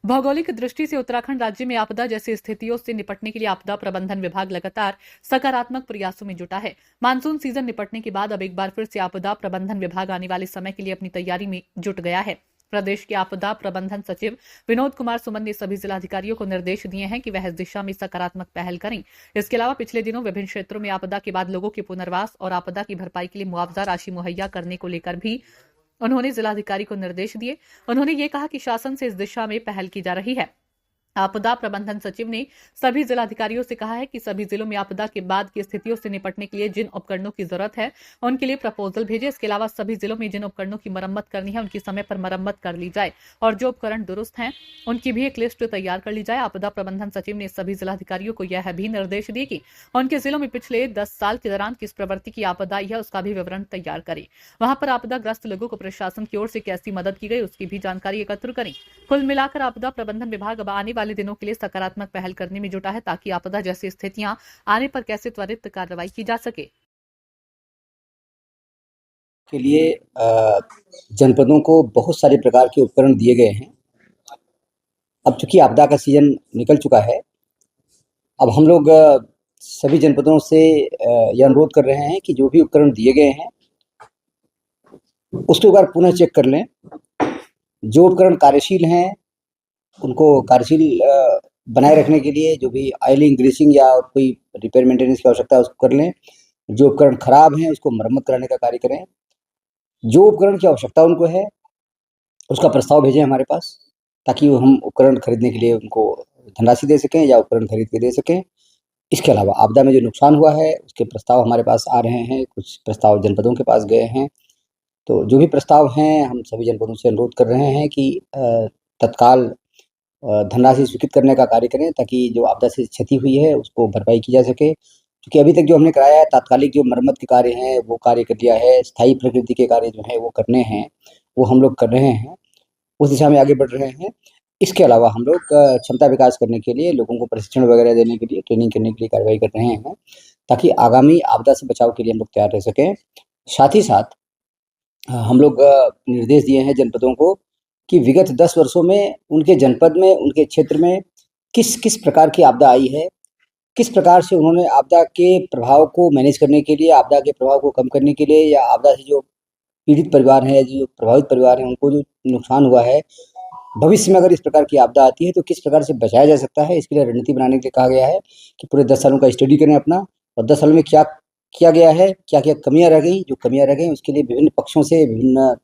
भौगोलिक दृष्टि से उत्तराखंड राज्य में आपदा जैसी स्थितियों से निपटने के लिए आपदा प्रबंधन विभाग लगातार सकारात्मक प्रयासों में जुटा है। मानसून सीजन निपटने के बाद अब एक बार फिर से आपदा प्रबंधन विभाग आने वाले समय के लिए अपनी तैयारी में जुट गया है। प्रदेश के आपदा प्रबंधन सचिव विनोद कुमार सुमन ने सभी जिलाधिकारियों को निर्देश दिए हैं कि वह इस दिशा में सकारात्मक पहल करें। इसके अलावा पिछले दिनों विभिन्न क्षेत्रों में आपदा के बाद लोगों के पुनर्वास और आपदा की भरपाई के लिए मुआवजा राशि मुहैया करने को लेकर भी उन्होंने जिलाधिकारी को निर्देश दिए। उन्होंने ये कहा कि शासन से इस दिशा में पहल की जा रही है। आपदा प्रबंधन सचिव ने सभी जिलाधिकारियों से कहा है कि सभी जिलों में आपदा के बाद की स्थितियों से निपटने के लिए जिन उपकरणों की जरूरत है उनके लिए प्रपोजल भेजें। इसके अलावा सभी जिलों में जिन उपकरणों की मरम्मत करनी है उनकी समय पर मरम्मत कर ली जाए और जो उपकरण दुरुस्त हैं उनकी भी एक लिस्ट तैयार कर ली जाए। आपदा प्रबंधन सचिव ने सभी जिलाधिकारियों को यह भी निर्देश दिए कि उनके जिलों में पिछले 10 साल के दौरान किस प्रवृत्ति की आपदा आई है उसका भी विवरण तैयार करें। वहां पर आपदाग्रस्त लोगों को प्रशासन की ओर से कैसी मदद की गई उसकी भी जानकारी एकत्र करें। कुल मिलाकर आपदा प्रबंधन विभाग अब आने वाले दिनों के लिए सकारात्मक पहल करने में जुटा है ताकि आपदा जैसी स्थितियां आने पर कैसे त्वरित कार्रवाई की जा सके। के लिए जनपदों को बहुत सारे प्रकार के उपकरण दिए गए हैं। अब चूंकि आपदा का सीजन निकल चुका है, अब हम लोग सभी जनपदों से यह अनुरोध कर रहे हैं कि जो भी उपकरण दिए गए हैं उसको एक बार पुनः चेक कर लें। जो उपकरण कार्यशील हैं उनको कार्यशील बनाए रखने के लिए जो भी ऑयलिंग, ग्रीसिंग या कोई रिपेयर मेंटेनेंस की आवश्यकता है उसको कर लें। जो उपकरण खराब हैं उसको मरम्मत कराने का कार्य करें। जो उपकरण की आवश्यकता उनको है उसका प्रस्ताव भेजें हमारे पास, ताकि हम उपकरण खरीदने के लिए उनको धनराशि दे सकें या उपकरण खरीद के दे सकें। इसके अलावा आपदा में जो नुकसान हुआ है उसके प्रस्ताव हमारे पास आ रहे हैं, कुछ प्रस्ताव जनपदों के पास गए हैं। तो जो भी प्रस्ताव हैं हम सभी जनपदों से अनुरोध कर रहे हैं कि तत्काल धनराशि स्वीकृत करने का कार्य करें, ताकि जो आपदा से क्षति हुई है उसको भरपाई की जा सके। क्योंकि अभी तक जो हमने कराया है तात्कालिक जो मरम्मत के कार्य हैं वो कार्य कर लिया है, स्थायी प्रकृति के कार्य जो है वो करने हैं, वो हम लोग कर रहे हैं, उस दिशा में आगे बढ़ रहे हैं। इसके अलावा हम लोग क्षमता विकास करने के लिए लोगों को प्रशिक्षण वगैरह देने के लिए, ट्रेनिंग करने के लिए कार्रवाई कर रहे हैं, ताकि आगामी आपदा से बचाव के लिए हम लोग तैयार रह सकें। साथ ही साथ हम लोग निर्देश दिए हैं जनपदों को कि विगत 10 वर्षों में उनके जनपद में, उनके क्षेत्र में किस किस प्रकार की आपदा आई है, किस प्रकार से उन्होंने आपदा के प्रभाव को मैनेज करने के लिए, आपदा के प्रभाव को कम करने के लिए, या आपदा से जो पीड़ित परिवार हैं, जो प्रभावित परिवार हैं, उनको जो नुकसान हुआ है, भविष्य में अगर इस प्रकार की आपदा आती है तो किस प्रकार से बचाया जा सकता है, इसके लिए रणनीति बनाने के लिए कहा गया है कि पूरे 10 सालों का स्टडी करें अपना, और 10 सालों में क्या किया गया है, क्या-क्या कमियाँ रह गई, जो कमियाँ रह गई उसके लिए विभिन्न पक्षों से, विभिन्न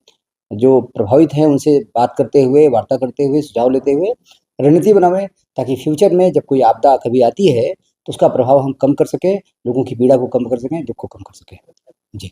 जो प्रभावित हैं उनसे बात करते हुए, वार्ता करते हुए, सुझाव लेते हुए रणनीति बनाएँ, ताकि फ्यूचर में जब कोई आपदा कभी आती है तो उसका प्रभाव हम कम कर सकें, लोगों की पीड़ा को कम कर सकें, दुःख को कम कर सकें। जी।